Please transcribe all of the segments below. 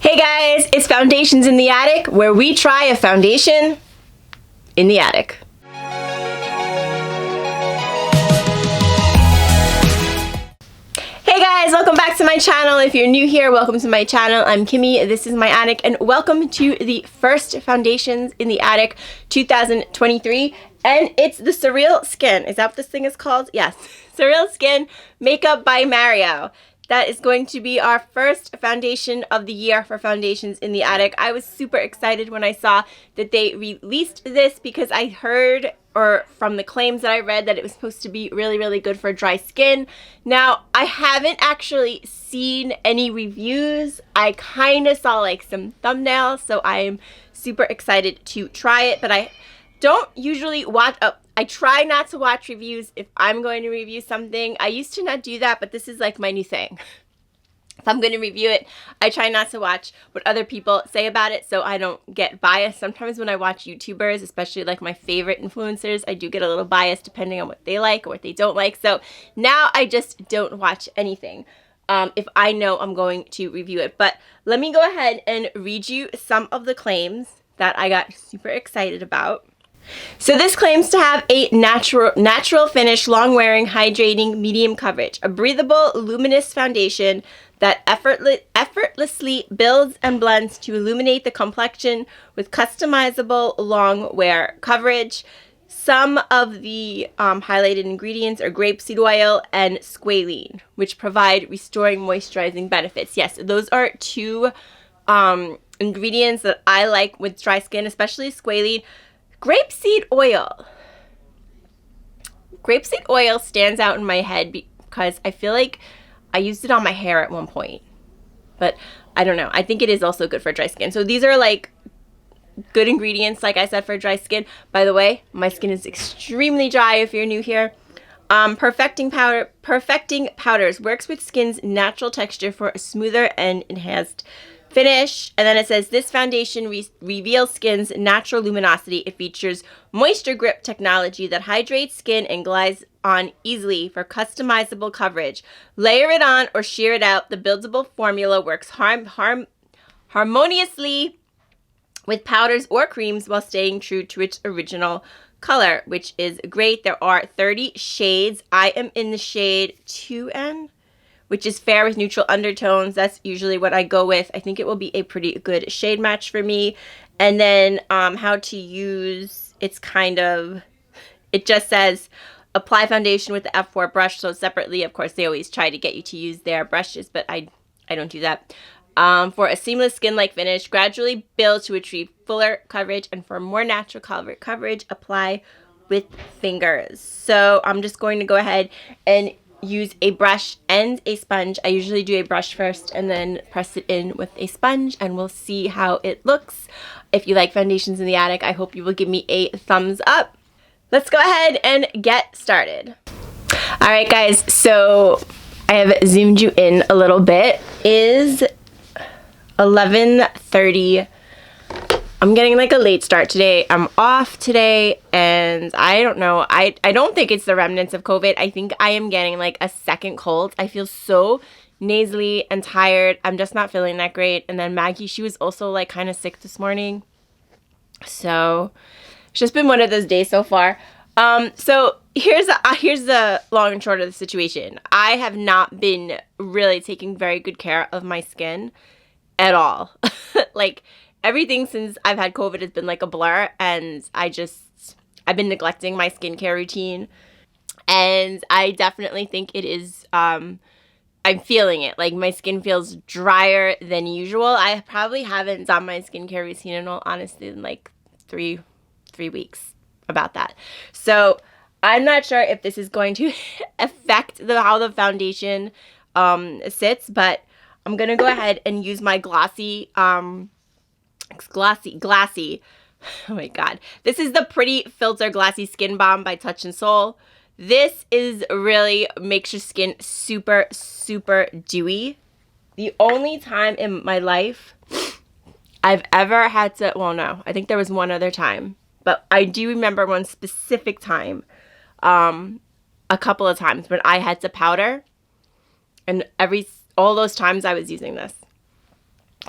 Hey guys, it's Foundations in the Attic, where we try a foundation in the attic. Hey guys, welcome back to my channel. If you're new here, welcome to my channel. I'm Kimmie, this is my attic, and welcome to the first Foundations in the Attic 2023. And it's the Surrealskin. Is that what this thing is called? Yes. Surrealskin Makeup by Mario. That is going to be our first foundation of the year for Foundations in the Attic. I was super excited when I saw that they released this because I heard, or from the claims that I read, that it was supposed to be really, really good for dry skin. Now, I haven't actually seen any reviews. I kind of saw like some thumbnails, so I am super excited to try it, but I don't usually watch, I try not to watch reviews if I'm going to review something. I used to not do that, but this is like my new thing. If I'm going to review it, I try not to watch what other people say about it so I don't get biased. Sometimes when I watch YouTubers, especially like my favorite influencers, I do get a little biased depending on what they like or what they don't like. So now I just don't watch anything if I know I'm going to review it. But let me go ahead and read you some of the claims that I got super excited about. So this claims to have a natural finish, long-wearing, hydrating, medium coverage, a breathable, luminous foundation that effortlessly builds and blends to illuminate the complexion with customizable long-wear coverage. Some of the highlighted ingredients are grapeseed oil and squalene, which provide restoring moisturizing benefits. Yes, those are two ingredients that I like with dry skin, especially squalene. Grapeseed oil. Grapeseed oil stands out in my head because I feel like I used it on my hair at one point. But I don't know. I think it is also good for dry skin. So these are like good ingredients, like I said, for dry skin. By the way, my skin is extremely dry if you're new here. Perfecting powders works with skin's natural texture for a smoother and enhanced finish. And then it says this foundation reveals skin's natural luminosity. It features moisture grip technology that hydrates skin and glides on easily for customizable coverage. Layer it on or shear it out. The buildable formula works harmoniously with powders or creams while staying true to its original color, which is great. There are 30 shades. I am in the shade 2N, which is fair with neutral undertones. That's usually what I go with. I think it will be a pretty good shade match for me. And then how to use, it just says apply foundation with the F4 brush. So separately, of course, they always try to get you to use their brushes, but I don't do that. For a seamless skin-like finish, gradually build to achieve fuller coverage, and for more natural coverage, apply with fingers. So I'm just going to go ahead and use a brush and a sponge. I usually do a brush first and then press it in with a sponge, and we'll see how it looks. If you like Foundations in the Attic, I hope you will give me a thumbs up. Let's go ahead and get started. All right, guys, so I have zoomed you in a little bit. It is 11:30. I'm getting like a late start today. I'm off today, and I don't know. I don't think it's the remnants of COVID. I think I am getting like a second cold. I feel so nasally and tired. I'm just not feeling that great. And then Maggie, she was also like kind of sick this morning. So it's just been one of those days so far. So here's the long and short of the situation. I have not been really taking very good care of my skin at all. Like, everything since I've had COVID has been like a blur, and I've been neglecting my skincare routine, and I definitely think it is, I'm feeling it. Like, my skin feels drier than usual. I probably haven't done my skincare routine in all honesty in like three weeks, about that. So I'm not sure if this is going to affect how the foundation sits, but I'm gonna go ahead and use my glossy, oh my god, this is the Pretty Filter Glassy Skin Balm by Touch and Soul. This is really makes your skin super, super dewy. The only time in my life I've ever had to, well, no, I think there was one other time, but I do remember one specific time, a couple of times when I had to powder, and all those times I was using this.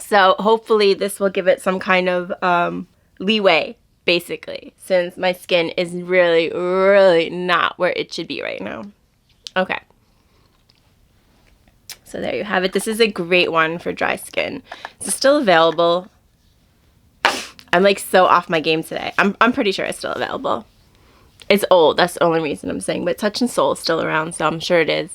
So hopefully this will give it some kind of leeway, basically, since my skin is really, really not where it should be right now. Okay. So there you have it. This is a great one for dry skin. Is it still available? I'm like so off my game today. I'm pretty sure it's still available. It's old. That's the only reason I'm saying. But Touch and Soul is still around, so I'm sure it is.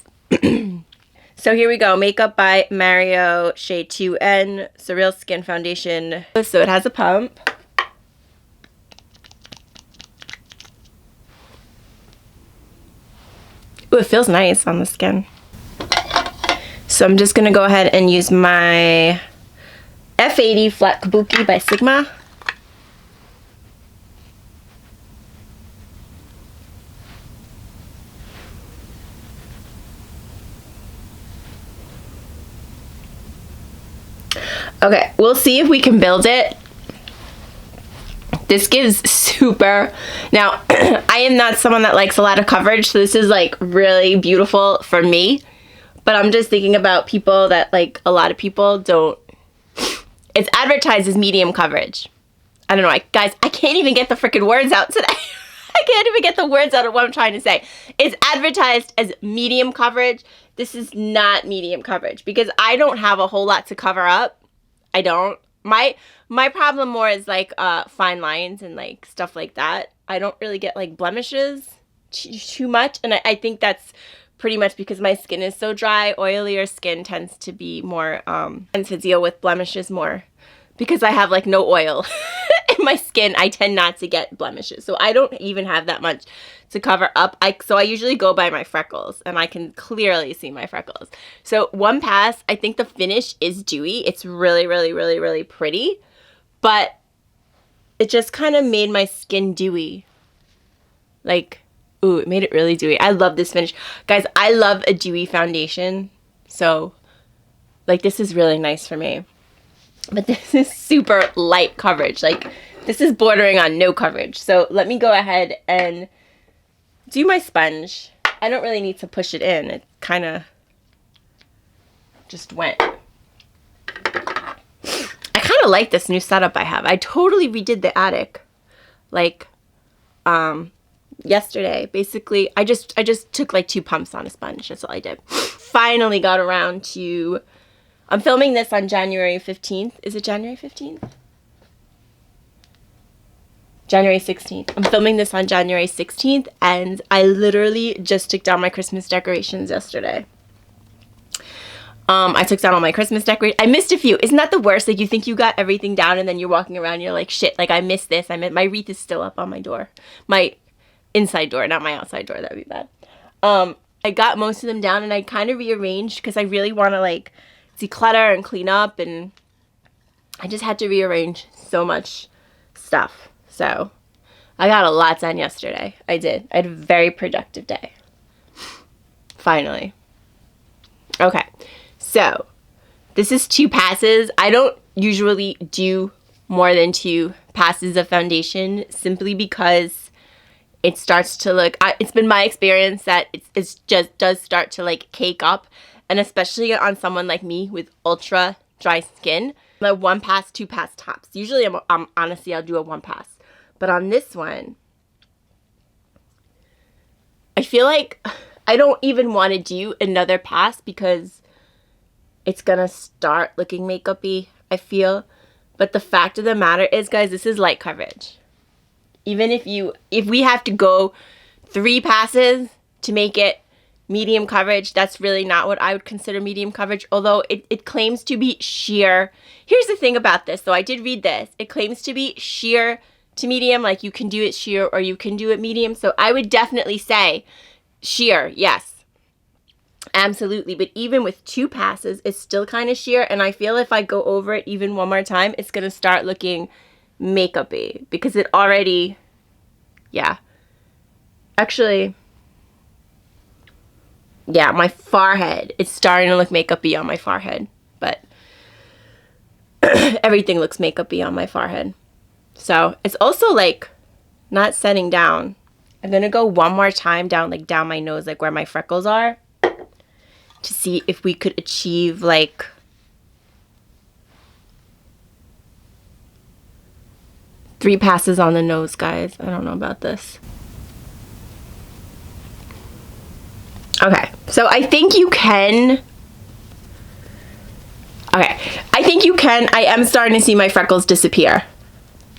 So here we go. Makeup by Mario, shade 2N, Surrealskin foundation. So it has a pump. Ooh, it feels nice on the skin. So I'm just going to go ahead and use my F80 Flat Kabuki by Sigma. Okay, we'll see if we can build it. This gives super... Now, I am not someone that likes a lot of coverage, so this is like really beautiful for me. But I'm just thinking about people that, like, a lot of people don't... It's advertised as medium coverage. I don't know, guys, I can't even get the freaking words out today. I can't even get the words out of what I'm trying to say. It's advertised as medium coverage. This is not medium coverage because I don't have a whole lot to cover up. I don't. My problem more is like fine lines and like stuff like that. I don't really get like blemishes too much, and I think that's pretty much because my skin is so dry. Oilier skin tends to be more tends to deal with blemishes more because I have like no oil in my skin. I tend not to get blemishes, so I don't even have that much to cover up. So I usually go by my freckles, and I can clearly see my freckles. So one pass, I think the finish is dewy. It's really, really, really, really pretty, but it just kind of made my skin dewy. Like, ooh, it made it really dewy. I love this finish. Guys, I love a dewy foundation. So, like, this is really nice for me. But this is super light coverage. Like, this is bordering on no coverage. So let me go ahead and do my sponge. I don't really need to push it in. It kind of just went. I kind of like this new setup I have. I totally redid the attic. Like, yesterday. Basically, I just took like 2 pumps on a sponge. That's all I did. Finally got around to... I'm filming this on January 15th. Is it January 15th? January 16th. I'm filming this on January 16th, and I literally just took down my Christmas decorations yesterday. I took down all my Christmas decorations. I missed a few. Isn't that the worst? Like, you think you got everything down, and then you're walking around, and you're like, shit, like, I missed this. My wreath is still up on my door. My inside door, not my outside door. That would be bad. I got most of them down, and I kind of rearranged because I really want to, like, declutter and clean up, and I just had to rearrange so much stuff. So I got a lot done yesterday. I did. I had a very productive day. Finally. Okay. So this is 2 passes. I don't usually do more than 2 passes of foundation simply because it starts to look, it's been my experience that it's just does start to like cake up. And especially on someone like me with ultra dry skin, the 1 pass, 2 pass tops. Usually, honestly, I'll do a 1 pass. But on this one, I feel like I don't even want to do another pass because it's going to start looking makeup-y, I feel. But the fact of the matter is, guys, this is light coverage. Even if we have to go 3 passes to make it medium coverage, that's really not what I would consider medium coverage, although it claims to be sheer. Here's the thing about this, though. I did read this. It claims to be sheer to medium, like you can do it sheer or you can do it medium. So I would definitely say sheer, yes. Absolutely. But even with 2 passes, it's still kind of sheer. And I feel if I go over it even 1 more time, it's going to start looking makeup-y because it already, yeah. Actually... yeah, my forehead. It's starting to look makeup-y on my forehead. But everything looks makeup-y on my forehead. So it's also like not setting down. I'm going to go 1 more time down my nose, like where my freckles are, to see if we could achieve like 3 passes on the nose, guys. I don't know about this. Okay, so I think you can. Okay, I think you can. I am starting to see my freckles disappear.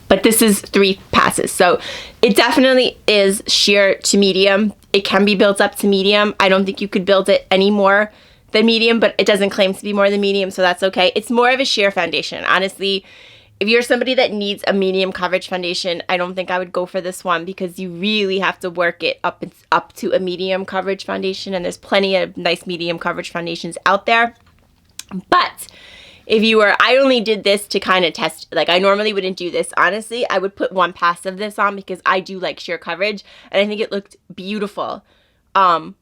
But this is 3 passes. So it definitely is sheer to medium. It can be built up to medium. I don't think you could build it any more than medium, but it doesn't claim to be more than medium, so that's okay. It's more of a sheer foundation. Honestly, if you're somebody that needs a medium coverage foundation, I don't think I would go for this one because you really have to work it up to a medium coverage foundation, and there's plenty of nice medium coverage foundations out there. But if you were, I only did this to kind of test, like I normally wouldn't do this. Honestly, I would put 1 pass of this on because I do like sheer coverage, and I think it looked beautiful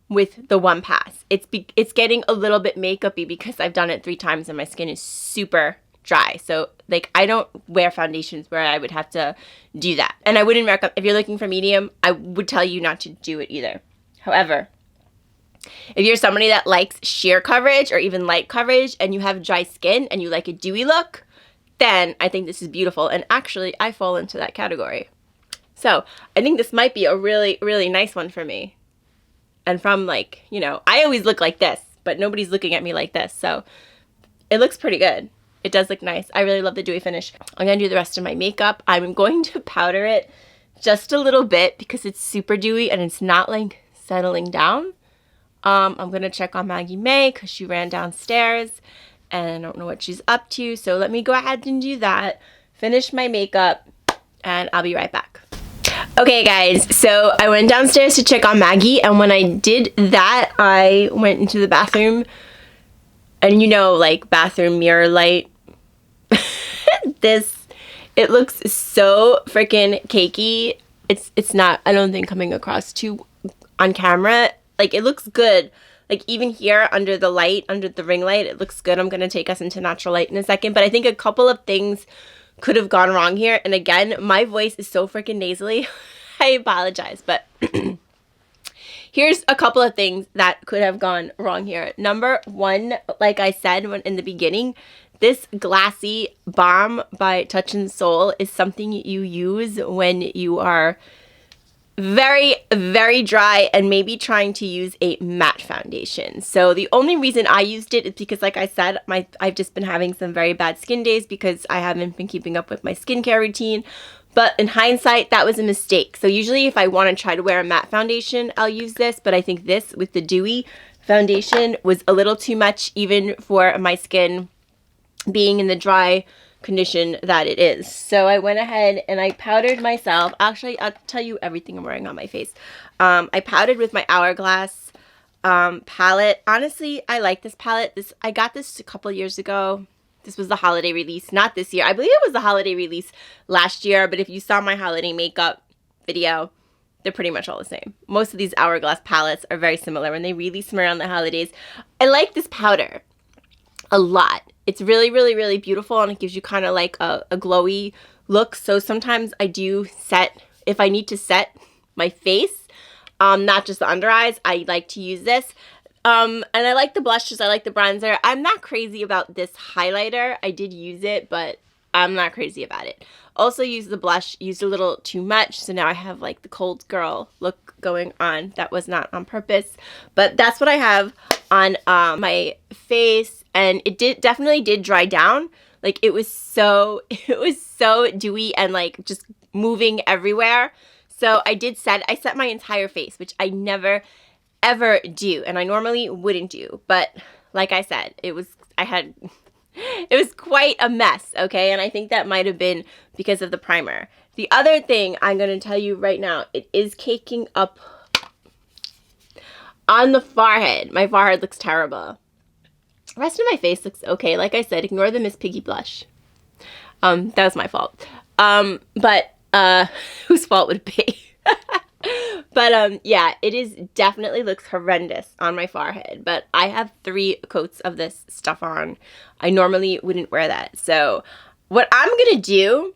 with the 1 pass. It's getting a little bit makeupy because I've done it 3 times and my skin is super dry. So like I don't wear foundations where I would have to do that. And I wouldn't recommend, if you're looking for medium, I would tell you not to do it either. However, if you're somebody that likes sheer coverage or even light coverage and you have dry skin and you like a dewy look, then I think this is beautiful. And actually, I fall into that category. So I think this might be a really, really nice one for me. And from like, you know, I always look like this, but nobody's looking at me like this. So it looks pretty good. It does look nice. I really love the dewy finish. I'm going to do the rest of my makeup. I'm going to powder it just a little bit because it's super dewy and it's not like settling down. I'm going to check on Maggie May because she ran downstairs and I don't know what she's up to. So let me go ahead and do that, finish my makeup, and I'll be right back. Okay guys, so I went downstairs to check on Maggie, and when I did that, I went into the bathroom, and you know, like bathroom mirror light, it looks so freaking cakey. It's not, I don't think, coming across too on camera. Like it looks good. Like even here under the light, under the ring light, it looks good. I'm going to take us into natural light in a second, but I think a couple of things could have gone wrong here. And again, my voice is so freaking nasally. I apologize, but here's a couple of things that could have gone wrong here. Number 1, like I said in the beginning, this glassy balm by Touch in Soul is something you use when you are very, very dry and maybe trying to use a matte foundation. So the only reason I used it is because, like I said, I've just been having some very bad skin days because I haven't been keeping up with my skincare routine. But in hindsight, that was a mistake. So usually if I want to try to wear a matte foundation, I'll use this. But I think this with the dewy foundation was a little too much even for my skin being in the dry condition that it is. So I went ahead and I powdered myself. Actually, I'll tell you everything I'm wearing on my face. I powdered with my Hourglass palette. Honestly, I like this palette. I got this a couple years ago. This was the holiday release, not this year. I believe it was the holiday release last year, but if you saw my holiday makeup video, they're pretty much all the same. Most of these Hourglass palettes are very similar when they release around the holidays. I like this powder a lot. It's really, really, really beautiful, and it gives you kind of like a glowy look. So sometimes I do set, if I need to set my face, not just the under eyes, I like to use this. And I like the blushes, I like the bronzer. I'm not crazy about this highlighter. I did use it, but I'm not crazy about it. Also used the blush, used a little too much, so now I have like the cold girl look going on. That was not on purpose, but that's what I have on my face, and it definitely did dry down. Like it was so dewy and like just moving everywhere. So I set my entire face, which I never ever do, and I normally wouldn't do, but like I said, it was quite a mess, okay? And I think that might have been because of the primer. The other thing I'm going to tell you right now, it is caking up on the forehead. My forehead looks terrible. The rest of my face looks okay. Like I said, ignore the Miss Piggy blush. That was my fault. But whose fault would it be? But yeah, it is definitely looks horrendous on my forehead, but I have 3 coats of this stuff on. I normally wouldn't wear that. So what I'm going to do,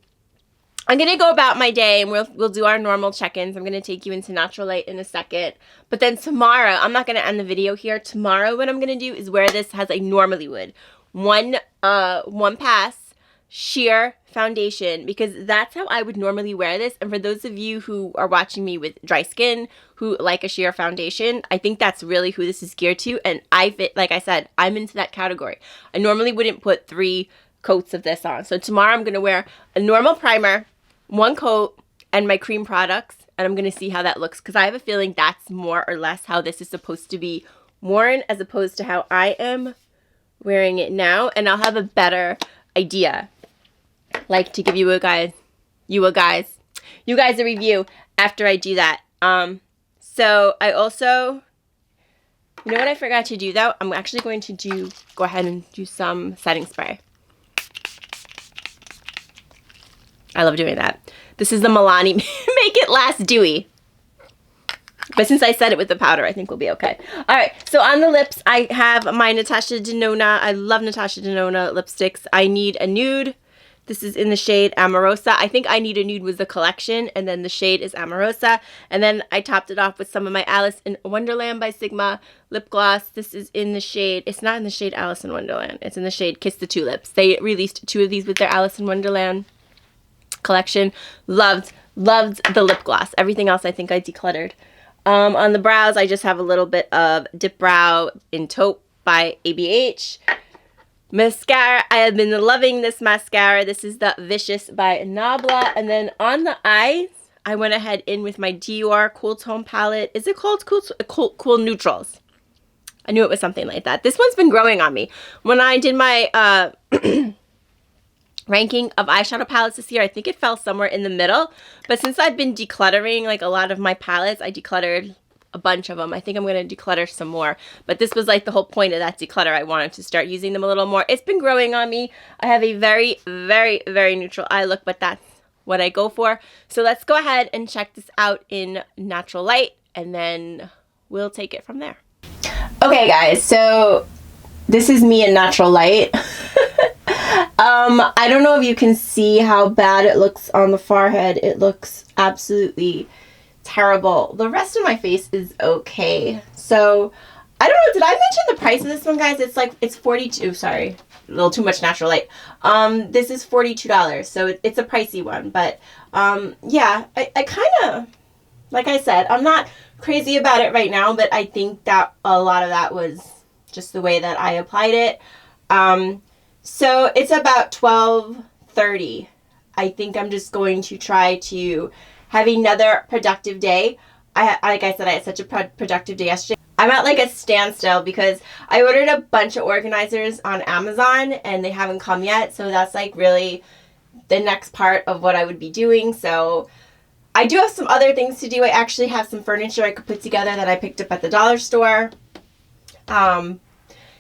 I'm going to go about my day and we'll do our normal check-ins. I'm going to take you into natural light in a second. But then tomorrow, I'm not going to end the video here. Tomorrow what I'm going to do is wear this as I normally would. One pass, sheer foundation because that's how I would normally wear this. And for those of you who are watching me with dry skin, who like a sheer foundation, I think that's really who this is geared to. And I fit, like I said, I'm into that category. I normally wouldn't put 3 coats of this on. So tomorrow I'm going to wear a normal primer, 1 coat, and my cream products. And I'm going to see how that looks because I have a feeling that's more or less how this is supposed to be worn as opposed to how I am wearing it now. And I'll have a better idea, like to give you guys a review after I do that. So I also, you know what I forgot to do though? I'm actually going to go ahead and do some setting spray. I love doing that. This is the Milani Make It Last Dewy. But since I said it with the powder, I think we'll be okay. All right, so on the lips, I have my Natasha Denona. I love Natasha Denona lipsticks. I need a nude. This is in the shade Amorosa. I think I Need a Nude was the collection, and then the shade is Amorosa. And then I topped it off with some of my Alice in Wonderland by Sigma lip gloss. This is in the shade, it's not in the shade Alice in Wonderland. It's in the shade Kiss the Tulips. They released 2 of these with their Alice in Wonderland collection. Loved the lip gloss. Everything else I think I decluttered. On the brows, I just have a little bit of Dip Brow in Taupe by ABH. Mascara, I have been loving this mascara. This is the Vicious by Nabla. And then on the eyes, I went ahead in with my Dior Cool Tone palette. Is it called Cool Neutrals? I knew it was something like that. This one's been growing on me. When I did my ranking of eyeshadow palettes this year, I think it fell somewhere in the middle. But since I've been decluttering like a lot of my palettes, I decluttered a bunch of them. I think I'm going to declutter some more. But this was like the whole point of that declutter. I wanted to start using them a little more. It's been growing on me. I have a very, very, very neutral eye look, but that's what I go for. So let's go ahead and check this out in natural light, and then we'll take it from there. Okay, guys, so this is me in natural light. I don't know if you can see how bad it looks on the forehead. It looks absolutely terrible. The rest of my face is okay. So I don't know, did I mention the price of this one, guys? It's 42, sorry, a little too much natural light. This is $42, so it's a pricey one. But yeah, I kind of, like I said, I'm not crazy about it right now, but I think that a lot of that was just the way that I applied it. So it's about $12.30. I think I'm just going to try to have another productive day. Like I said, I had such a productive day yesterday. I'm at like a standstill because I ordered a bunch of organizers on Amazon and they haven't come yet. So that's like really the next part of what I would be doing. So I do have some other things to do. I actually have some furniture I could put together that I picked up at the dollar store.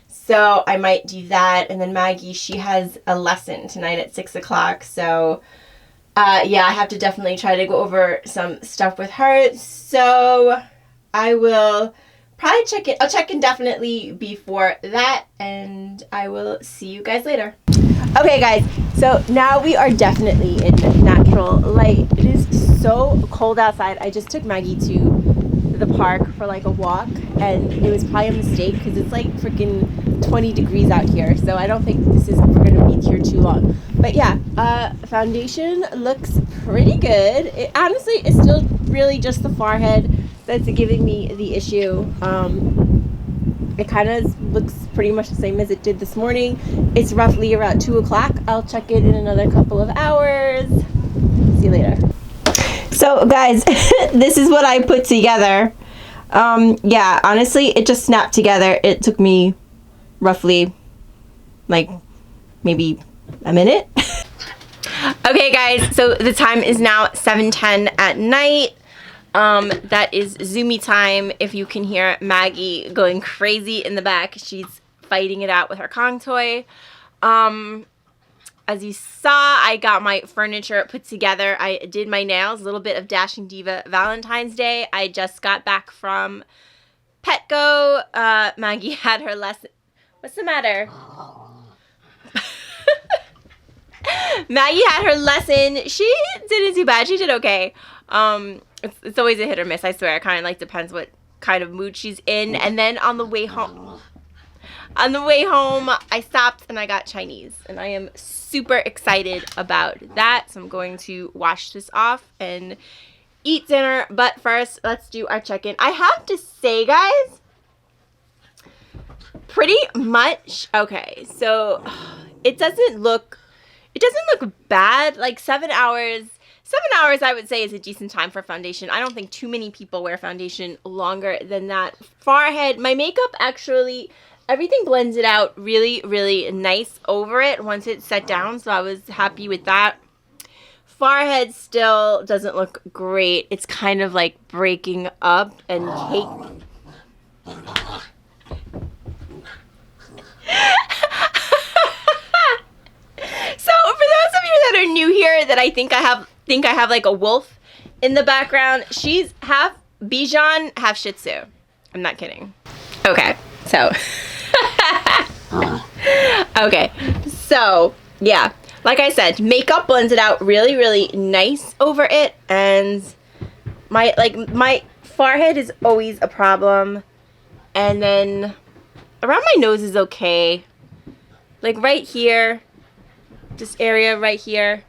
So I might do that. And then Maggie, she has a lesson tonight at 6 o'clock. So yeah, I have to definitely try to go over some stuff with her. So I will probably check it. I'll check in definitely before that, and I will see you guys later. Okay, guys, so now we are definitely in natural light. It is so cold outside. I just took Maggie to the park for like a walk, and it was probably a mistake because it's like freaking 20 degrees out here, so I don't think we're gonna be here too long. But yeah, foundation looks pretty good. It honestly is still really just the forehead that's giving me the issue. It kind of looks pretty much the same as it did this morning. It's roughly around 2 o'clock. I'll check it in another couple of hours. See you later. So guys, this is what I put together. Yeah, honestly, it just snapped together. It took me roughly like maybe a minute. Okay, guys, so the time is now 7:10 at night. That is Zoomy time. If you can hear Maggie going crazy in the back, she's fighting it out with her Kong toy. As you saw, I got my furniture put together. I did my nails, a little bit of Dashing Diva Valentine's Day. I just got back from Petco. Maggie had her lesson. What's the matter? Maggie had her lesson. She didn't do bad. She did okay. It's always a hit or miss, I swear. It kind of like depends what kind of mood she's in. And then on the way home, On the way home, I stopped and I got Chinese, and I am super excited about that. So I'm going to wash this off and eat dinner. But first, let's do our check-in. I have to say, guys, pretty much, okay, so it doesn't look bad. Like 7 hours I would say is a decent time for foundation. I don't think too many people wear foundation longer than that. Forehead, my makeup actually, everything blends it out really, really nice over it once it's set down, so I was happy with that. Forehead still doesn't look great. It's kind of like breaking up and cake. So for those of you that are new here, that I think I have like a wolf in the background. She's half Bichon, half Shih Tzu. I'm not kidding. Okay, so okay, so yeah, like I said, makeup blends it out really, really nice over it, and my forehead is always a problem, and then around my nose is okay. Like right here, this area right here,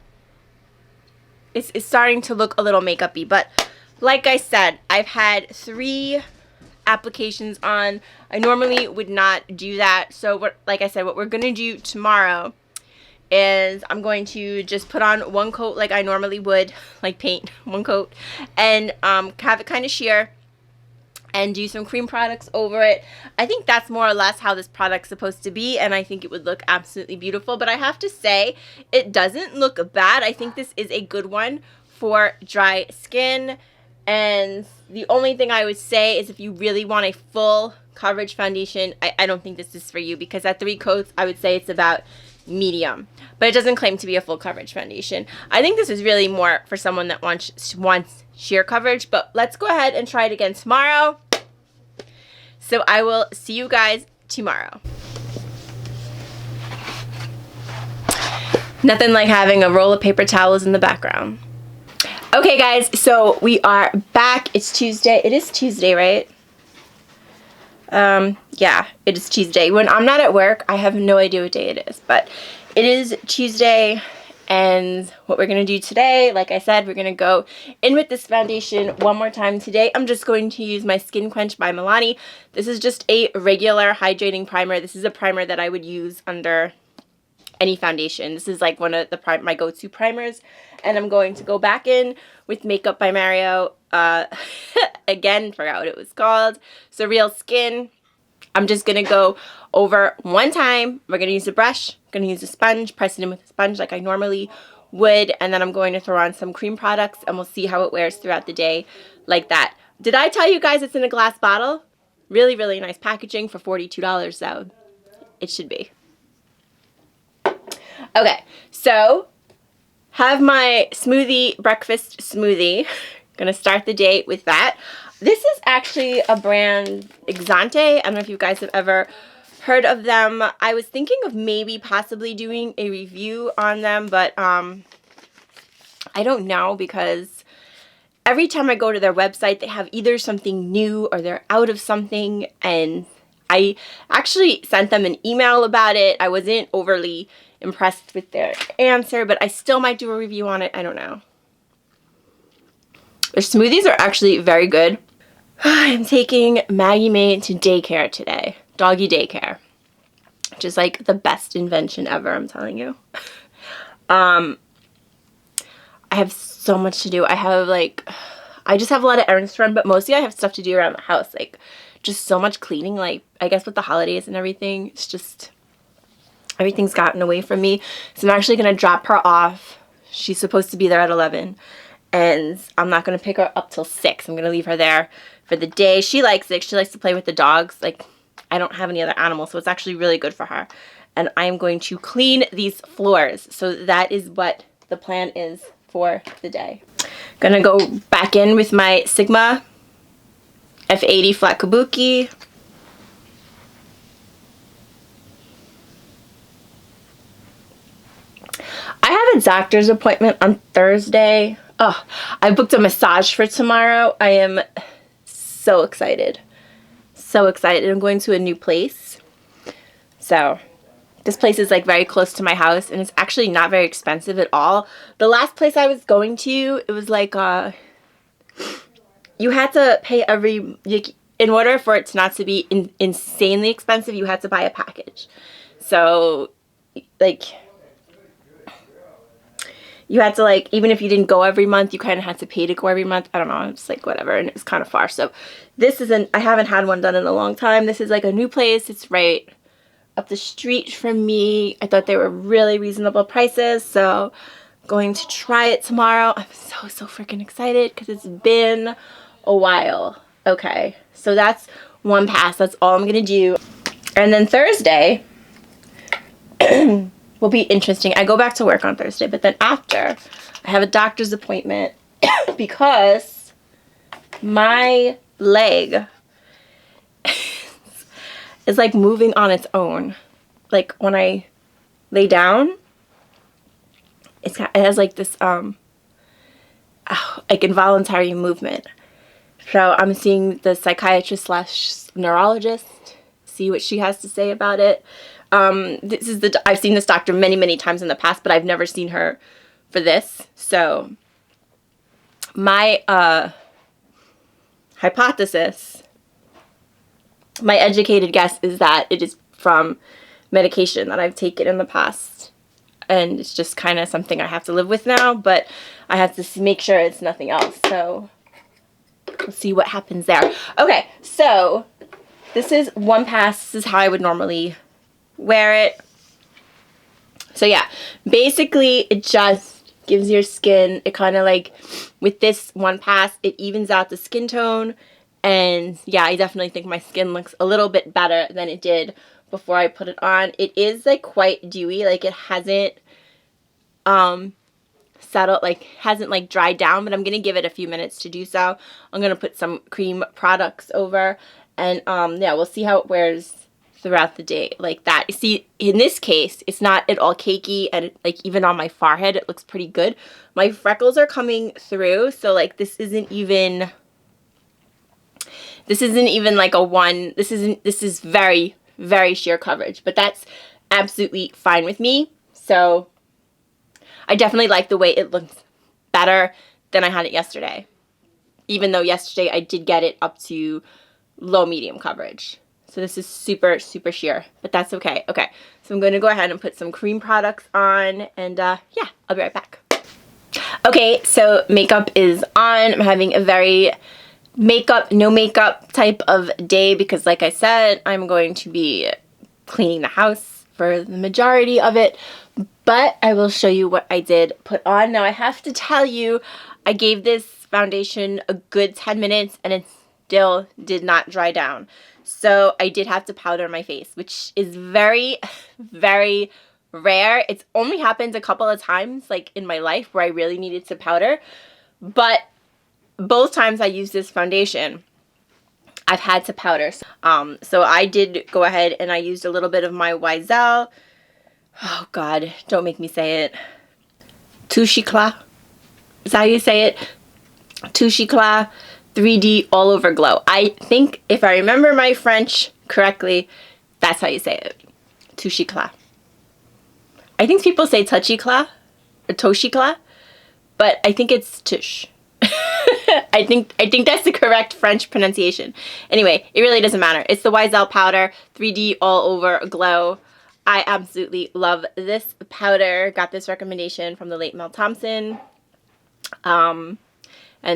it's starting to look a little makeup-y, but like I said, I've had 3 applications on. I normally would not do that, so like I said, what we're gonna do tomorrow is I'm going to just put on 1 coat like I normally would, like paint 1 coat, and have it kind of sheer, and do some cream products over it. I think that's more or less how this product's supposed to be, and I think it would look absolutely beautiful. But I have to say, it doesn't look bad. I think this is a good one for dry skin, and the only thing I would say is if you really want a full coverage foundation, I don't think this is for you, because at 3 coats, I would say it's about medium, but it doesn't claim to be a full coverage foundation. I think this is really more for someone that wants sheer coverage, but let's go ahead and try it again tomorrow. So I will see you guys tomorrow. Nothing like having a roll of paper towels in the background. Okay guys, so we are back. It's Tuesday. It is Tuesday, right? Yeah, it is Tuesday. When I'm not at work, I have no idea what day it is, but it is Tuesday, and what we're going to do today, like I said, we're going to go in with this foundation one more time today. I'm just going to use my Skin Quench by Milani. This is just a regular hydrating primer. This is a primer that I would use under any foundation. This is like one of my go-to primers, and I'm going to go back in with Makeup by Mario. Again, forgot what it was called. Surrealskin. I'm just going to go over one time. We're going to use a brush. I'm going to use a sponge, press it in with a sponge like I normally would, and then I'm going to throw on some cream products, and we'll see how it wears throughout the day like that. Did I tell you guys it's in a glass bottle? Really, really nice packaging for $42, so it should be. Okay, so have my breakfast smoothie. Gonna start the day with that. This is actually a brand, Exante. I don't know if you guys have ever heard of them. I was thinking of maybe possibly doing a review on them, but I don't know, because every time I go to their website, they have either something new or they're out of something, and I actually sent them an email about it. I wasn't overly impressed with their answer, but I still might do a review on it. I don't know. Their smoothies are actually very good. I'm taking Maggie May to daycare today. Doggy daycare. Which is like the best invention ever, I'm telling you. I have so much to do. I just have a lot of errands to run, but mostly I have stuff to do around the house. Like, just so much cleaning. Like, I guess with the holidays and everything, it's just, everything's gotten away from me. So I'm actually going to drop her off. She's supposed to be there at 11. And I'm not going to pick her up till 6. I'm going to leave her there for the day. She likes it. She likes to play with the dogs. Like, I don't have any other animals, so it's actually really good for her. And I'm going to clean these floors. So that is what the plan is for the day. Gonna go back in with my Sigma F80 Flat Kabuki. I have a doctor's appointment on Thursday. Oh, I booked a massage for tomorrow. I am so excited. So excited. I'm going to a new place. So this place is like very close to my house, and it's actually not very expensive at all. The last place I was going to, it was like you had to pay in order for it to not to be insanely expensive, you had to buy a package. So like you had to, like, even if you didn't go every month, you kind of had to pay to go every month. I don't know, it's like whatever, and it was kind of far. So this isn't, I haven't had one done in a long time. This is like a new place. It's right up the street from me. I thought they were really reasonable prices, so I'm going to try it tomorrow. I'm so freaking excited because it's been a while. Okay, so that's one pass. That's all I'm gonna do. And then Thursday will be interesting. I go back to work on Thursday, but then after, I have a doctor's appointment because my leg is like moving on its own. Like when I lay down, it has like this like involuntary movement. So I'm seeing the psychiatrist / neurologist, see what she has to say about it. I've seen this doctor many times in the past, but I've never seen her for this. So my hypothesis, my educated guess, is that it is from medication that I've taken in the past, and it's just kind of something I have to live with now, but I have to make sure it's nothing else. So we'll see what happens there. Okay, so this is one pass. This is how I would normally wear it. So yeah, basically it just gives your skin, it kind of like, with this one pass, it evens out the skin tone. And yeah, I definitely think my skin looks a little bit better than it did before I put it on. It is like quite dewy, like it hasn't settled, like hasn't like dried down, but I'm gonna give it a few minutes to do so. I'm gonna put some cream products over, and yeah, we'll see how it wears throughout the day like that. You see, in this case, it's not at all cakey, and like even on my forehead, it looks pretty good. My freckles are coming through, so like this isn't even like a one. This is very sheer coverage, but that's absolutely fine with me. So I definitely like the way it looks better than I had it yesterday. Even though yesterday I did get it up to low medium coverage. So this is super sheer, but that's okay. Okay, so I'm going to go ahead and put some cream products on, and yeah, I'll be right back. Okay, so makeup is on. I'm having a very no makeup type of day because, like I said, I'm going to be cleaning the house for the majority of it, but I will show you what I did put on. Now I have to tell you, I gave this foundation a good 10 minutes and it still did not dry down. So I did have to powder my face, which is very rare. It's only happened a couple of times like in my life where I really needed to powder, but both times I used this foundation, I've had to powder. So I did go ahead and I used a little bit of my Wisel. Oh God, don't make me say it. Touche Éclat. Is that how you say it? Touche Éclat 3D All Over Glow. I think if I remember my French correctly, that's how you say it. Touche Éclat. I think people say Touche Éclat or Touche Éclat, but I think it's Touche. I think that's the correct French pronunciation. Anyway, it really doesn't matter. It's the Wisel powder 3D All Over Glow. I absolutely love this powder. Got this recommendation from the late Mel Thompson. And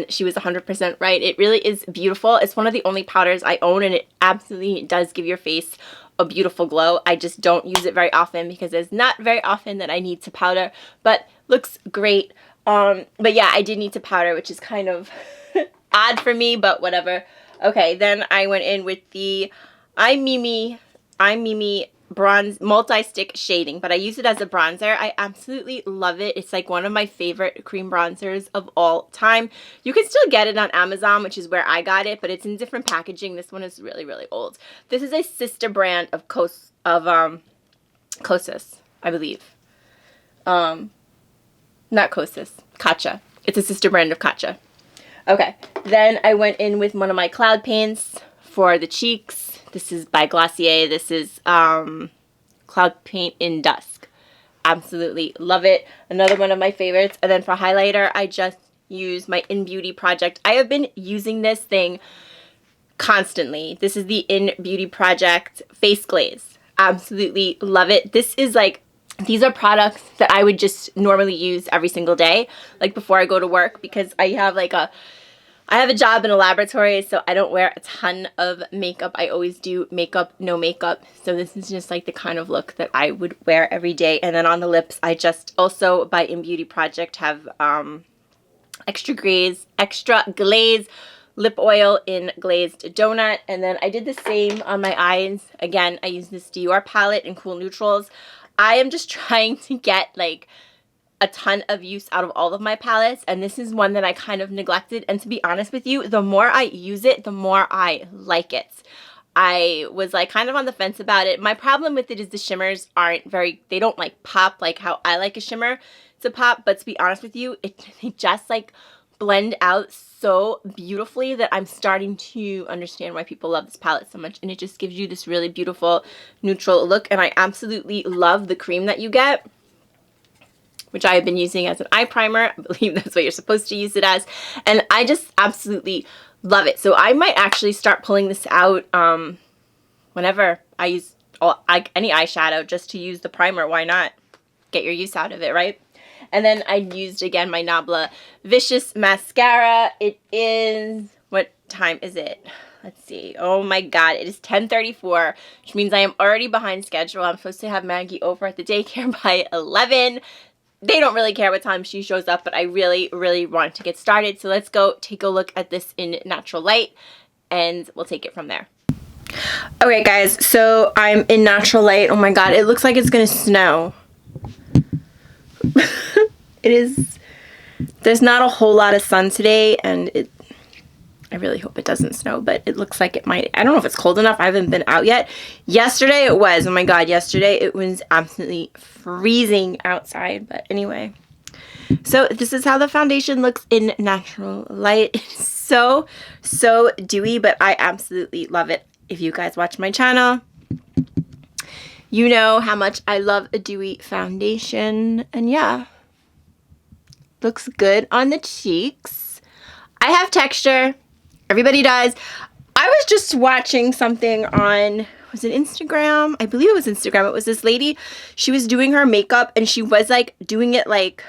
she was 100% right. It really is beautiful. It's one of the only powders I own, and it absolutely does give your face a beautiful glow. I just don't use it very often because it's not very often that I need to powder, but looks great. But yeah, I did need to powder, which is kind of odd for me, but whatever. Okay, then I went in with the iMimi bronze multi-stick shading, but I use it as a bronzer. I absolutely love it. It's like one of my favorite cream bronzers of all time. You can still get it on Amazon, which is where I got it, but it's in different packaging. This one is really old. This is a sister brand of Kosas, I believe. Not Kosas, Katja. It's a sister brand of Katja. Okay, then I went in with one of my cloud paints for the cheeks. This is by Glossier. This is Cloud Paint in Dusk. Absolutely love it. Another one of my favorites. And then for highlighter, I just use my In Beauty Project. I have been using this thing constantly. This is the In Beauty Project Face Glaze. Absolutely love it. This is like, these are products that I would just normally use every single day, like before I go to work, because I have like I have a job in a laboratory, so I don't wear a ton of makeup. I always do makeup, no makeup. So this is just like the kind of look that I would wear every day. And then on the lips, I just also by In Beauty Project have extra glaze lip oil in Glazed Donut. And then I did the same on my eyes. Again, I use this Dior palette in Cool Neutrals. I am just trying to get like a ton of use out of all of my palettes, and this is one that I kind of neglected. And to be honest with you, the more I use it, the more I like it. I was like kind of on the fence about it. My problem with it is the shimmers aren't they don't like pop like how I like a shimmer to pop. But to be honest with you, they just like blend out so beautifully that I'm starting to understand why people love this palette so much. And it just gives you this really beautiful neutral look. And I absolutely love the cream that you get, which I have been using as an eye primer. I believe that's what you're supposed to use it as. And I just absolutely love it. So I might actually start pulling this out whenever I use any eyeshadow, just to use the primer. Why not? Get your use out of it, right? And then I used, again, my Nabla Vicious Mascara. It is, what time is it? Let's see. Oh my God, it is 10:34, which means I am already behind schedule. I'm supposed to have Maggie over at the daycare by 11. They don't really care what time she shows up, but I really, really want to get started. So let's go take a look at this in natural light, and we'll take it from there. Okay, guys, so I'm in natural light. Oh my God, it looks like it's gonna snow. There's not a whole lot of sun today, and I really hope it doesn't snow, but it looks like it might. I don't know if it's cold enough. I haven't been out yet. Yesterday it was. Oh my God, yesterday it was absolutely freezing outside. But anyway, so this is how the foundation looks in natural light. It's so dewy, but I absolutely love it. If you guys watch my channel, you know how much I love a dewy foundation. And yeah, looks good on the cheeks. I have texture. Everybody does. I was just watching something on, was it Instagram? I believe it was Instagram. It was this lady. She was doing her makeup, and she was like doing it like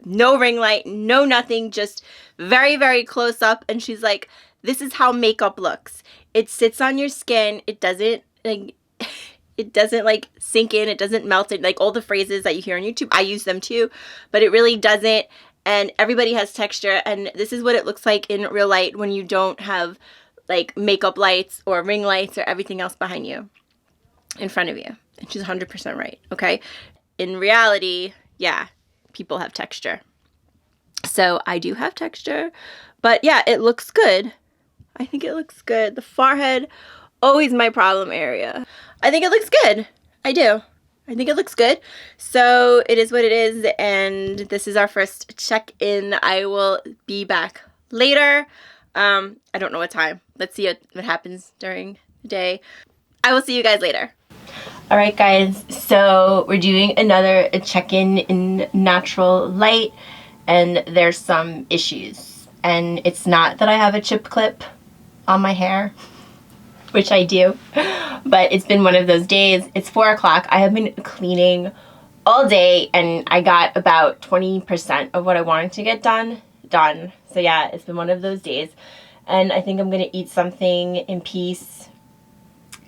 no ring light, no nothing, just very, very close up. And she's like, this is how makeup looks. It sits on your skin. It doesn't like sink in. It doesn't melt it. Like all the phrases that you hear on YouTube, I use them too, but it really doesn't. And everybody has texture, and this is what it looks like in real light when you don't have like makeup lights or ring lights or everything else behind you, in front of you. And she's 100% right, okay? In reality, yeah, people have texture. So I do have texture, but yeah, it looks good. I think it looks good. The forehead, always my problem area. I think it looks good. I do. I think it looks good. So it is what it is, and this is our first check-in. I will be back later. I don't know what time. Let's see what happens during the day. I will see you guys later. All right, guys. So we're doing another check-in in natural light, and there's some issues. And it's not that I have a chip clip on my hair, which I do, but it's been one of those days. It's 4 o'clock. I have been cleaning all day, and I got about 20% of what I wanted to get done. So yeah, it's been one of those days, and I think I'm gonna eat something in peace.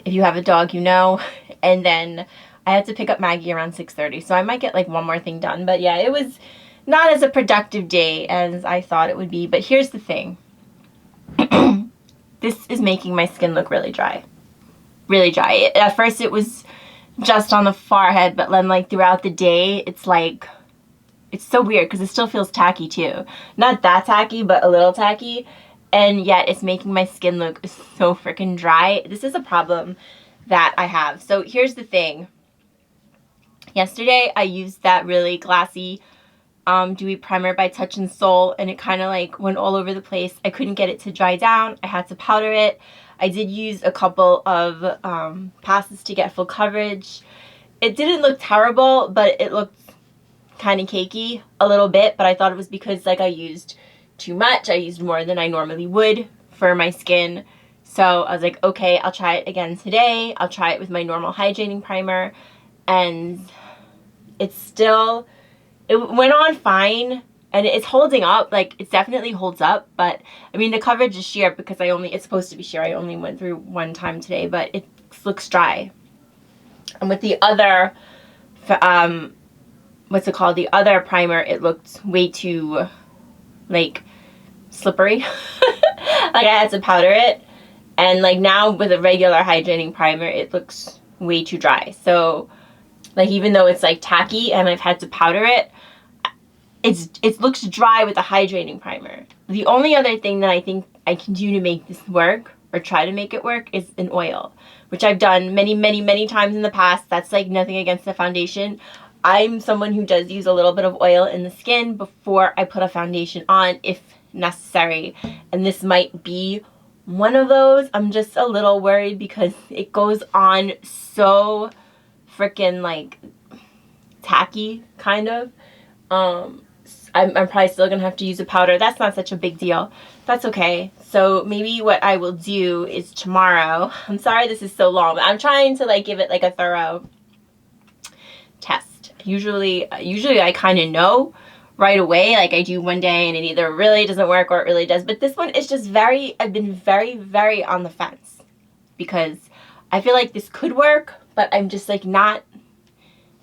If you have a dog, you know. And then I had to pick up Maggie around 6:30, so I might get like one more thing done. But yeah, it was not as a productive day as I thought it would be. But here's the thing. This is making my skin look really dry. Really dry. At first it was just on the forehead, but then like throughout the day, it's like, it's so weird because it still feels tacky too. Not that tacky, but a little tacky. And yet it's making my skin look so freaking dry. This is a problem that I have. So here's the thing. Yesterday I used that really glassy Dewy Primer by Touch and Soul, and it kind of like went all over the place. I couldn't get it to dry down. I had to powder it. I did use a couple of passes to get full coverage. It didn't look terrible, but it looked kind of cakey a little bit, but I thought it was because like I used too much. I used more than I normally would for my skin. So I was like, okay, I'll try it again today. I'll try it with my normal hydrating primer, and it went on fine, and it's holding up. Like, it definitely holds up, but I mean, the coverage is sheer because it's supposed to be sheer. I only went through one time today, but it looks dry. And with the other, what's it called? The other primer, it looked way too, like, slippery. Like, I had to powder it. And, like, now with a regular hydrating primer, it looks way too dry. So, like, even though it's, like, tacky and I've had to powder it, it looks dry with a hydrating primer. The only other thing that I think I can do to make this work, or try to make it work, is an oil, which I've done many, many, many times in the past. That's, like, nothing against the foundation. I'm someone who does use a little bit of oil in the skin before I put a foundation on, if necessary. And this might be one of those. I'm just a little worried because it goes on so freaking, like, tacky, kind of. I'm probably still gonna have to use a powder. That's not such a big deal. That's okay. So maybe what I will do is tomorrow, I'm sorry this is so long, but I'm trying to, like, give it, like, a thorough test. Usually I kind of know right away. Like, I do one day and it either really doesn't work or it really does. But this one is just I've been very, very on the fence, because I feel like this could work, but I'm just, like, not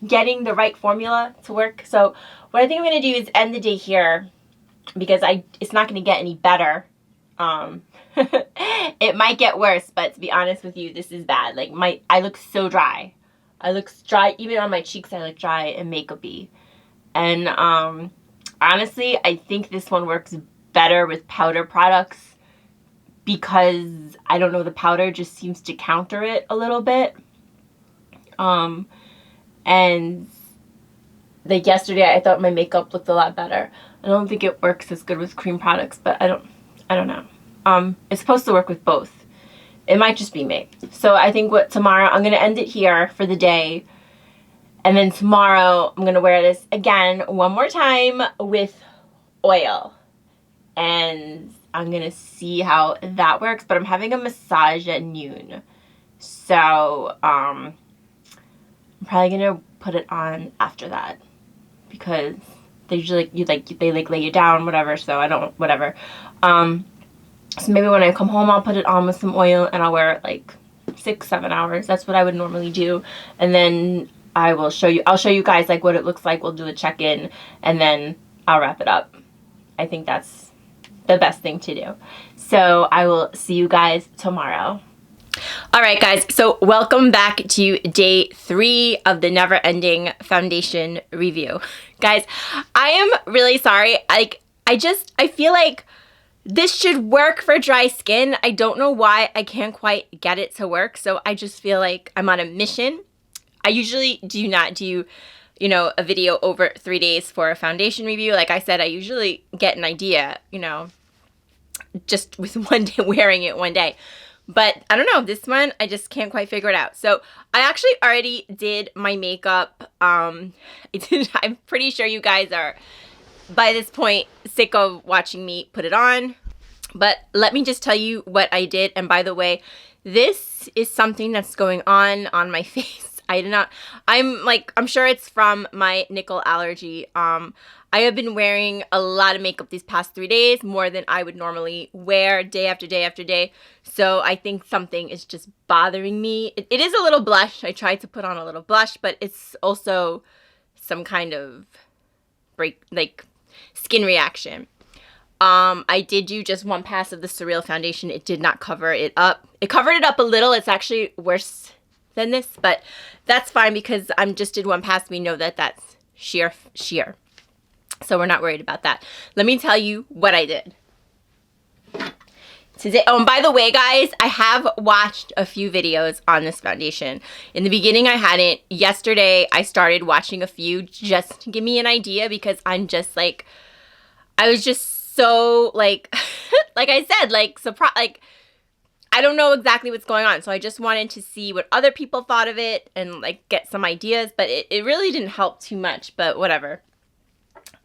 getting the right formula to work. So what I think I'm going to do is end the day here, because it's not going to get any better. It might get worse, but to be honest with you, this is bad. Like, I look so dry. I look dry, even on my cheeks. I look dry and makeup-y. And honestly, I think this one works better with powder products, because I don't know, the powder just seems to counter it a little bit. And like yesterday, I thought my makeup looked a lot better. I don't think it works as good with cream products, but I don't know. It's supposed to work with both. It might just be me. So I think tomorrow, I'm going to end it here for the day. And then tomorrow, I'm going to wear this again one more time with oil. And I'm going to see how that works. But I'm having a massage at noon. So, I'm probably going to put it on after that. Because they usually, they lay you down, whatever. So I don't, whatever. So maybe when I come home, I'll put it on with some oil and I'll wear it like 6-7 hours. That's what I would normally do. And then I'll show you guys like what it looks like. We'll do a check-in and then I'll wrap it up. I think that's the best thing to do. So I will see you guys tomorrow. Alright guys, so welcome back to day 3 of the never-ending foundation review. Guys, I am really sorry. I feel like this should work for dry skin. I don't know why I can't quite get it to work, so I just feel like I'm on a mission. I usually do not do, you know, a video over 3 days for a foundation review. Like I said, I usually get an idea, you know, just with one day, wearing it one day. But I don't know, this one, I just can't quite figure it out. So I actually already did my makeup. I'm pretty sure you guys are, by this point, sick of watching me put it on. But let me just tell you what I did. And by the way, this is something that's going on my face. I'm sure it's from my nickel allergy. I have been wearing a lot of makeup these past 3 days, more than I would normally wear day after day after day. So I think something is just bothering me. It is a little blush. I tried to put on a little blush, but it's also some kind of skin reaction. I did do just one pass of the Surreal foundation. It did not cover it up. It covered it up a little. It's actually worse than this, but that's fine because just did one pass. We know that that's sheer. So we're not worried about that. Let me tell you what I did. today, oh, and by the way, guys, I have watched a few videos on this foundation. In the beginning, I hadn't. Yesterday, I started watching a few just to give me an idea because I'm just like, I was just so like, like I said, like surprised, like I don't know exactly what's going on. So I just wanted to see what other people thought of it and like get some ideas, but it really didn't help too much, but whatever.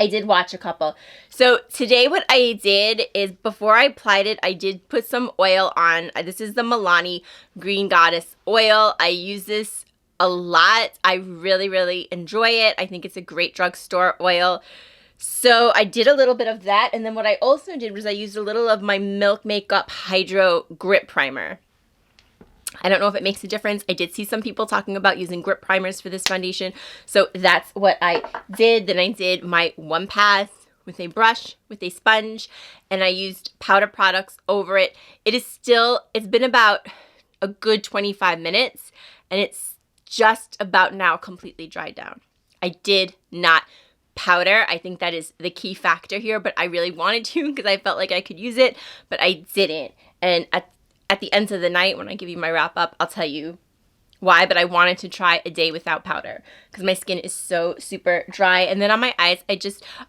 I did watch a couple. So today what I did is before I applied it, I did put some oil on. This is the Milani Green Goddess oil. I use this a lot. I really, really enjoy it. I think it's a great drugstore oil. So I did a little bit of that. And then what I also did was I used a little of my Milk Makeup Hydro Grip Primer. I don't know if it makes a difference. I did see some people talking about using grip primers for this foundation. So that's what I did. Then I did my one pass with a brush, with a sponge, and I used powder products over it. It's been about a good 25 minutes, and it's just about now completely dried down. I did not powder. I think that is the key factor here, but I really wanted to because I felt like I could use it, but I didn't. And at the end of the night, when I give you my wrap up, I'll tell you why, but I wanted to try a day without powder because my skin is so super dry. And then on my eyes,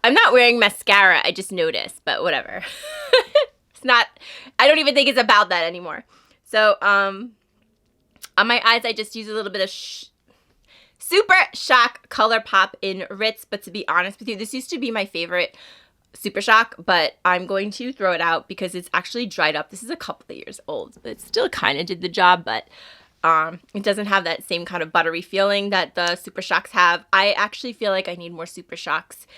I'm not wearing mascara. I just noticed, but whatever. I don't even think it's about that anymore. So, on my eyes, I just use a little bit of Super Shock Color Pop in Ritz, but to be honest with you, this used to be my favorite Super Shock, but I'm going to throw it out because it's actually dried up. This is a couple of years old, but it still kind of did the job, but it doesn't have that same kind of buttery feeling that the Super Shocks have. I actually feel like I need more Super Shocks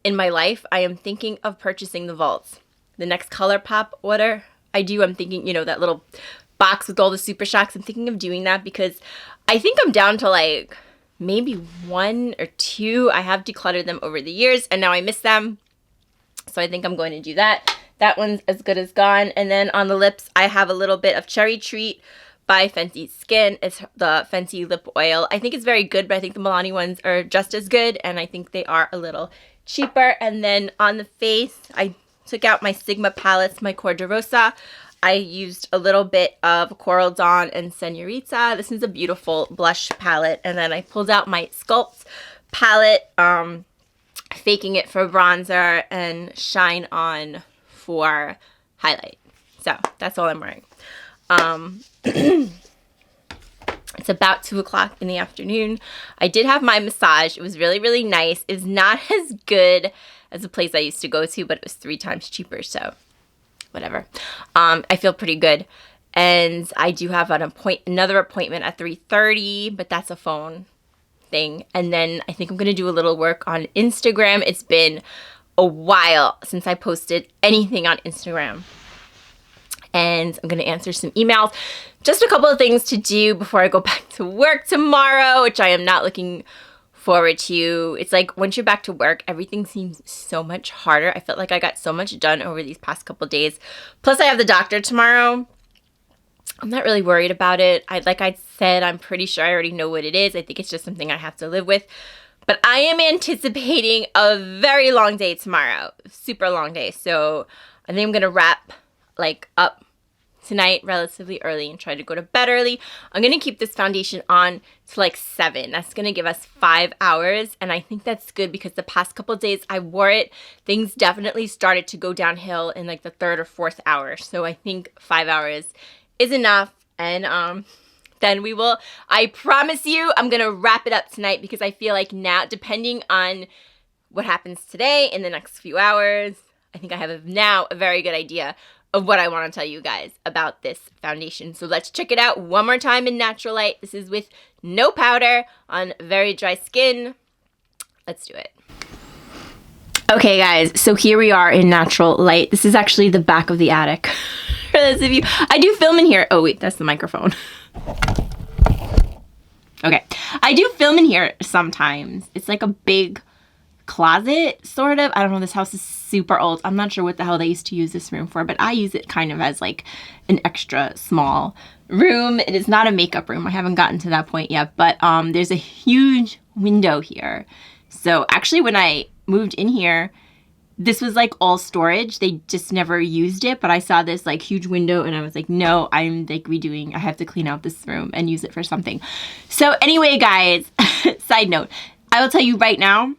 in my life. I am thinking of purchasing the Vaults. The next Color Pop order I do, I'm thinking, you know, that little box with all the Super Shocks. I'm thinking of doing that because I think I'm down to like maybe 1 or 2. I have decluttered them over the years, and now I miss them. So I think I'm going to do that. That one's as good as gone. And then on the lips, I have a little bit of Cherry Treat by Fenty Skin. It's the Fenty lip oil. I think it's very good, but I think the Milani ones are just as good, and I think they are a little cheaper. And then on the face, I took out my Sigma palettes, my Cor de Rosa. I used a little bit of Coral Dawn and Senorita. This is a beautiful blush palette. And then I pulled out my Sculpt palette, Faking It for bronzer, and Shine On for highlight. So that's all I'm wearing. It's about 2 o'clock in the afternoon. I did have my massage. It was really, really nice. It's not as good as the place I used to go to, but it was 3 times cheaper, so whatever. I feel pretty good. And I do have another appointment at 3:30, but that's a phone thing. And then I think I'm going to do a little work on Instagram. It's been a while since I posted anything on Instagram. And I'm going to answer some emails. Just a couple of things to do before I go back to work tomorrow, which I am not looking forward to. It's like once you're back to work, everything seems so much harder. I felt like I got so much done over these past couple days. Plus I have the doctor tomorrow. I'm not really worried about it. Like I said, I'm pretty sure I already know what it is. I think it's just something I have to live with. But I am anticipating a very long day tomorrow. Super long day. So I think I'm going to wrap up tonight relatively early and try to go to bed early. I'm going to keep this foundation on to like 7. That's going to give us 5 hours. And I think that's good because the past couple of days I wore it. Things definitely started to go downhill in like the 3rd or 4th hour. So I think 5 hours is enough. And then I promise you, I'm going to wrap it up tonight because I feel like now, depending on what happens today in the next few hours, I think I have now a very good idea of what I want to tell you guys about this foundation. So let's check it out one more time in natural light. This is with no powder on very dry skin. Let's do it. Okay guys, so here we are in natural light. This is actually the back of the attic. For those of you, I do film in here. Oh wait, that's the microphone. Okay, I do film in here sometimes. It's like a big closet, sort of. I don't know, this house is super old. I'm not sure what the hell they used to use this room for, but I use it kind of as like an extra small room. It is not a makeup room. I haven't gotten to that point yet, but there's a huge window here. So actually when I moved in here, this was like all storage. They just never used it, but I saw this like huge window and I was like, no, I'm like redoing. I have to clean out this room and use it for something. So anyway, guys, side note, I will tell you right now,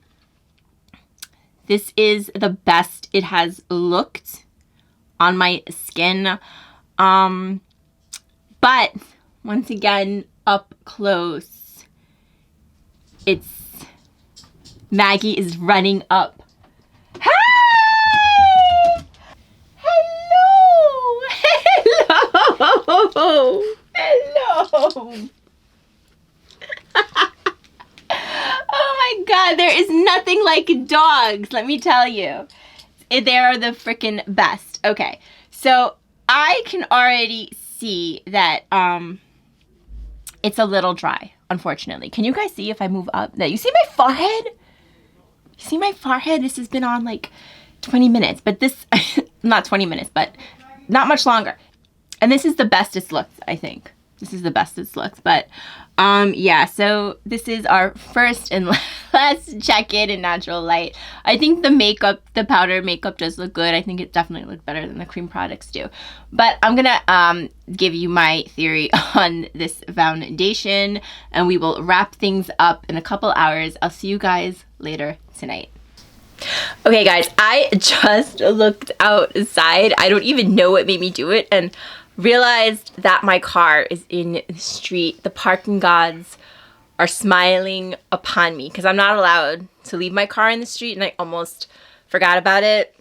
this is the best it has looked on my skin. But once again, up close, it's Maggie is running up. Hi! Hello! Hello! Hello! Oh my god, there is nothing like dogs, let me tell you. They are the freaking best. Okay, so I can already see that it's a little dry, unfortunately. Can you guys see if I move up? Now, you see my forehead? You see my forehead? This has been on like 20 minutes, but this, not 20 minutes, but not much longer. And this is the best it's looked, I think. This is the best it's looked, but yeah, so this is our first and last check-in in natural light. I think the makeup, the powder makeup does look good. I think it definitely looks better than the cream products do. But I'm gonna give you my theory on this foundation, and we will wrap things up in a couple hours. I'll see you guys later tonight. Okay guys, I just looked outside. I don't even know what made me do it, and realized that my car is in the street. The parking gods are smiling upon me because I'm not allowed to leave my car in the street, and I almost forgot about it.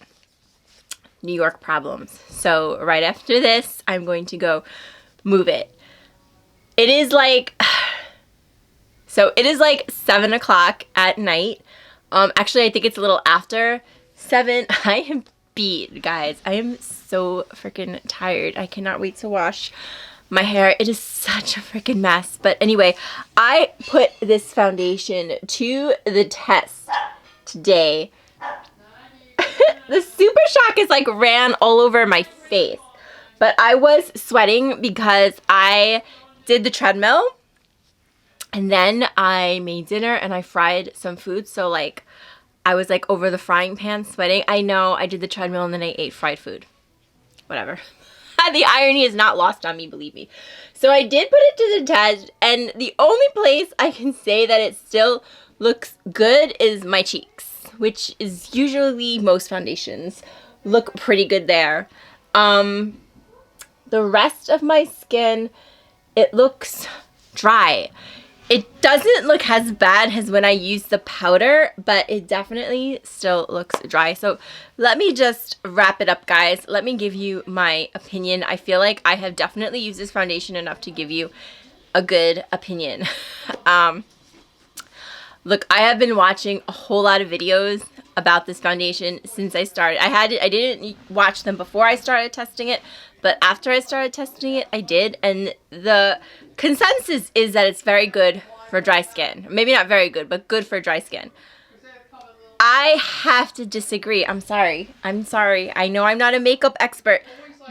New York problems. So right after this, I'm going to go move it. It is like, so it is like 7 o'clock at night. Actually, I think it's a little after 7. I am beat, guys. I am so freaking tired. I cannot wait to wash my hair. It is such a freaking mess. But anyway, I put this foundation to the test today. The Super Shock is like ran all over my face. But I was sweating because I did the treadmill. And then I made dinner and I fried some food. So like, I was like over the frying pan sweating. I know, I did the treadmill and then I ate fried food. Whatever. The irony is not lost on me, believe me. So I did put it to the test, and the only place I can say that it still looks good is my cheeks, which is usually most foundations look pretty good there. The rest of my skin, it looks dry. It doesn't look as bad as when I used the powder, but it definitely still looks dry. So let me just wrap it up, guys. Let me give you my opinion. I feel like I have definitely used this foundation enough to give you a good opinion. Look, I have been watching a whole lot of videos about this foundation since I started. I didn't watch them before I started testing it, but after I started testing it, I did. And the consensus is that it's very good for dry skin. Maybe not very good, but good for dry skin. I have to disagree. I'm sorry. I know I'm not a makeup expert,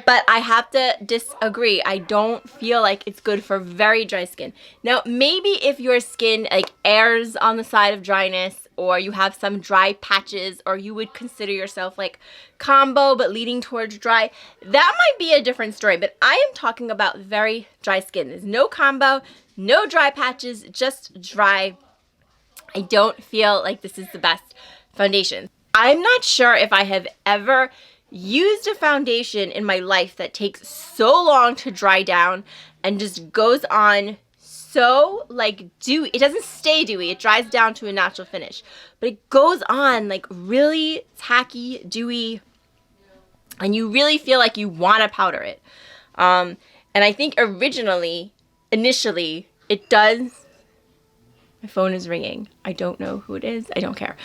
but I have to disagree. I don't feel like it's good for very dry skin. Now, maybe if your skin like errs on the side of dryness, or you have some dry patches, or you would consider yourself like combo but leaning towards dry, that might be a different story. But I am talking about very dry skin. There's no combo, no dry patches, just dry. I don't feel like this is the best foundation. I'm not sure if I have ever used a foundation in my life that takes so long to dry down and just goes on so like dewy. It doesn't stay dewy. It dries down to a natural finish. But it goes on like really tacky, dewy, and you really feel like you want to powder it. And I think initially, it does. My phone is ringing. I don't know who it is. I don't care.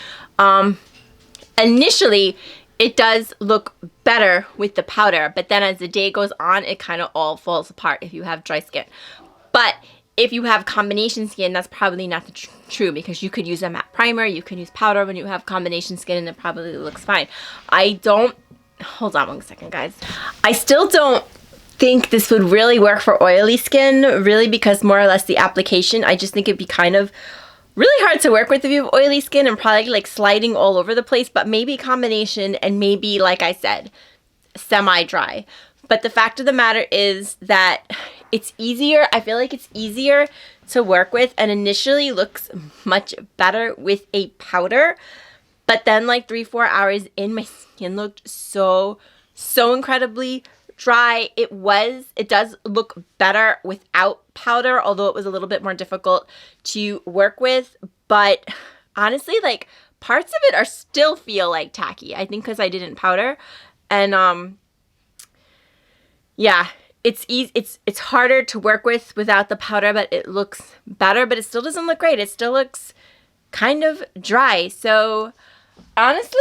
Initially, it does look better with the powder, but then as the day goes on, it kind of all falls apart if you have dry skin. But if you have combination skin, that's probably not true, because you could use a matte primer, you could use powder when you have combination skin, and it probably looks fine. Hold on one second, guys. I still don't think this would really work for oily skin, really, because more or less the application, I just think it'd be kind of really hard to work with if you have oily skin and probably like sliding all over the place, but maybe a combination and maybe, like I said, semi-dry. But the fact of the matter is that it's easier. I feel like it's easier to work with and initially looks much better with a powder. But then like 3-4 hours in, my skin looked so incredibly dry. It does look better without powder, although it was a little bit more difficult to work with. But honestly, like parts of it are still feel like tacky. I think because I didn't powder. And yeah, it's easy. It's harder to work with without the powder, but it looks better, but it still doesn't look great. It still looks kind of dry. So honestly,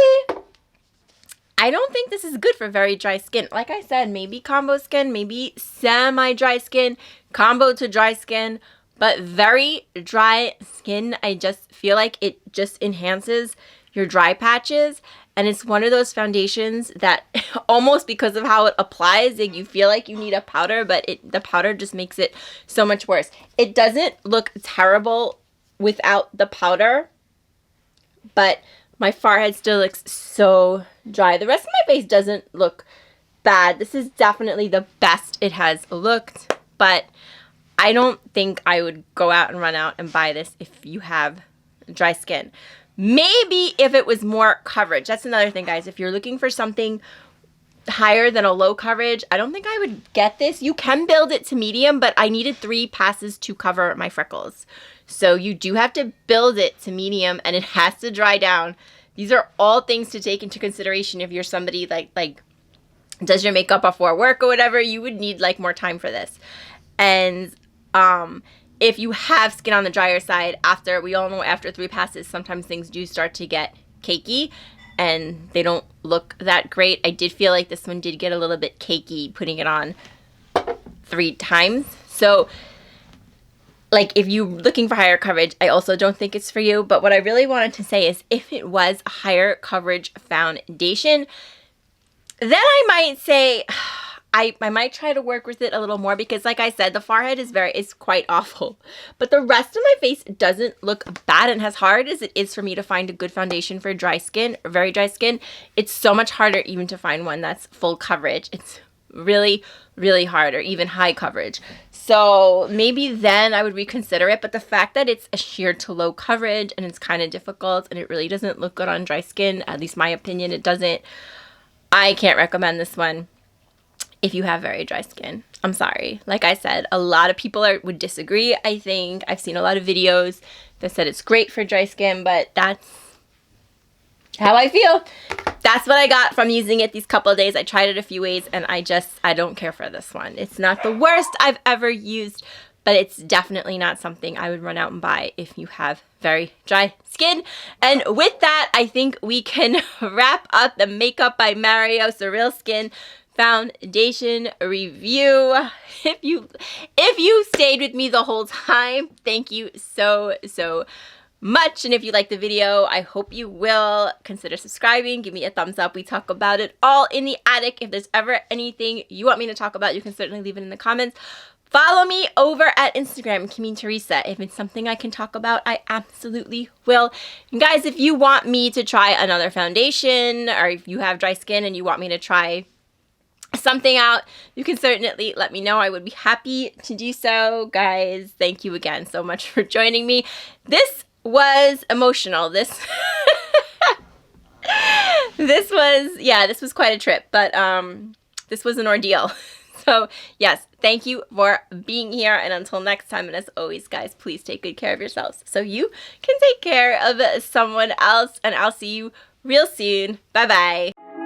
I don't think this is good for very dry skin. Like I said, maybe combo skin, maybe semi-dry skin, combo to dry skin, but very dry skin, I just feel like it just enhances your dry patches. And it's one of those foundations that almost because of how it applies, like you feel like you need a powder, but the powder just makes it so much worse. It doesn't look terrible without the powder, but my forehead still looks so dry. The rest of my face doesn't look bad. This is definitely the best it has looked, but I don't think I would go out and run out and buy this if you have dry skin. Maybe if it was more coverage. That's another thing, guys. If you're looking for something higher than a low coverage, I don't think I would get this. You can build it to medium, but I needed 3 passes to cover my freckles. So you do have to build it to medium, and it has to dry down. These are all things to take into consideration if you're somebody like does your makeup before work or whatever. You would need like more time for this. And if you have skin on the drier side, we all know after 3 passes, sometimes things do start to get cakey and they don't look that great. I did feel like this one did get a little bit cakey putting it on 3 times. So like if you're looking for higher coverage, I also don't think it's for you. But what I really wanted to say is if it was a higher coverage foundation, then I might say I might try to work with it a little more because like I said, the forehead is quite awful. But the rest of my face doesn't look bad, and as hard as it is for me to find a good foundation for dry skin or very dry skin, it's so much harder even to find one that's full coverage. It's really, really hard, or even high coverage. So maybe then I would reconsider it. But the fact that it's a sheer to low coverage and it's kind of difficult and it really doesn't look good on dry skin, at least my opinion, it doesn't. I can't recommend this one if you have very dry skin. I'm sorry. Like I said, a lot of people would disagree. I think I've seen a lot of videos that said it's great for dry skin, but that's how I feel. That's what I got from using it these couple of days. I tried it a few ways and I don't care for this one. It's not the worst I've ever used, but it's definitely not something I would run out and buy if you have very dry skin. And with that, I think we can wrap up the Makeup by Mario Surrealskin foundation review. If you stayed with me the whole time, thank you so much. And if you liked the video, I hope you will consider subscribing. Give me a thumbs up. We talk about it all in the attic. If there's ever anything you want me to talk about, you can certainly leave it in the comments. Follow me over at Instagram, Kimmie Teresa. If it's something I can talk about, I absolutely will. And guys, if you want me to try another foundation, or if you have dry skin and you want me to try something out, you can certainly let me know. I would be happy to do so. Guys, thank you again so much for joining me. This was emotional. This was quite a trip, but this was an ordeal. So yes, thank you for being here, and until next time, and as always, guys, please take good care of yourselves so you can take care of someone else, and I'll see you real soon. Bye bye.